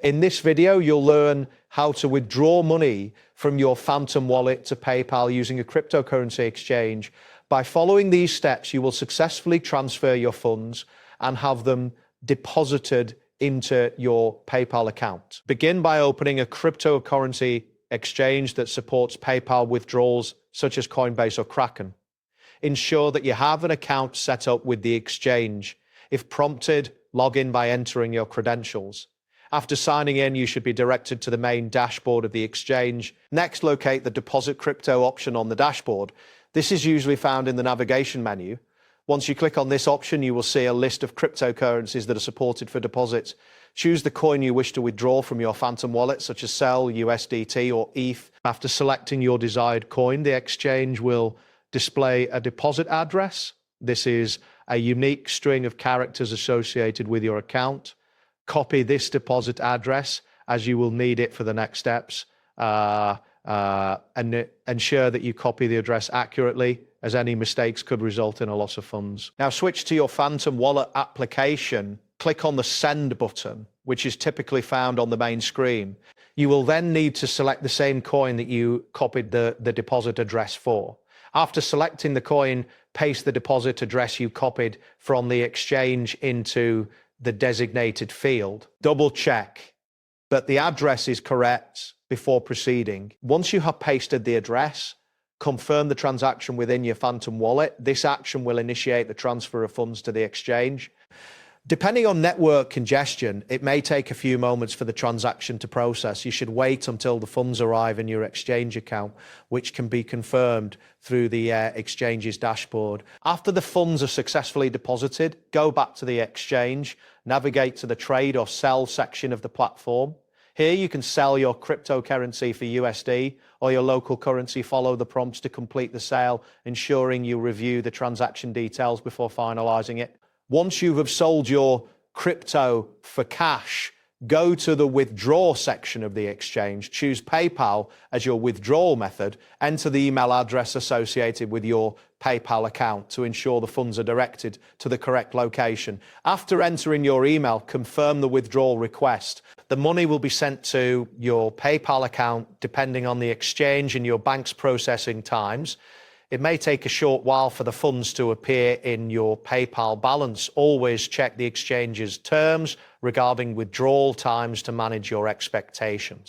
In this video, you'll learn how to withdraw money from your Phantom wallet to PayPal using a cryptocurrency exchange. By following these steps, you will successfully transfer your funds and have them deposited into your PayPal account. Begin by opening a cryptocurrency exchange that supports PayPal withdrawals such as Coinbase or Kraken. Ensure that you have an account set up with the exchange. If prompted, log in by entering your credentials. After signing in, you should be directed to the main dashboard of the exchange. Next, locate the Deposit Crypto option on the dashboard. This is usually found in the navigation menu. Once you click on this option, you will see a list of cryptocurrencies that are supported for deposits. Choose the coin you wish to withdraw from your Phantom wallet, such as CEL, USDT, or ETH. After selecting your desired coin, the exchange will display a deposit address. This is a unique string of characters associated with your account. Copy this deposit address as you will need it for the next steps, and ensure that you copy the address accurately, as any mistakes could result in a loss of funds. Now switch to your Phantom wallet application. Click on the Send button, which is typically found on the main screen. You will then need to select the same coin that you copied the deposit address for. After selecting the coin, paste the deposit address you copied from the exchange into the designated field. Double check that the address is correct before proceeding. Once you have pasted the address, confirm the transaction within your Phantom wallet. This action will initiate the transfer of funds to the exchange. Depending on network congestion, it may take a few moments for the transaction to process. You should wait until the funds arrive in your exchange account, which can be confirmed through the exchange's dashboard. After the funds are successfully deposited, go back to the exchange, navigate to the trade or sell section of the platform. Here you can sell your cryptocurrency for USD or your local currency. Follow the prompts to complete the sale, ensuring you review the transaction details before finalizing it. Once you have sold your crypto for cash, go to the withdraw section of the exchange, choose PayPal as your withdrawal method, enter the email address associated with your PayPal account to ensure the funds are directed to the correct location. After entering your email, confirm the withdrawal request. The money will be sent to your PayPal account depending on the exchange and your bank's processing times. It may take a short while for the funds to appear in your PayPal balance. Always check the exchange's terms regarding withdrawal times to manage your expectations.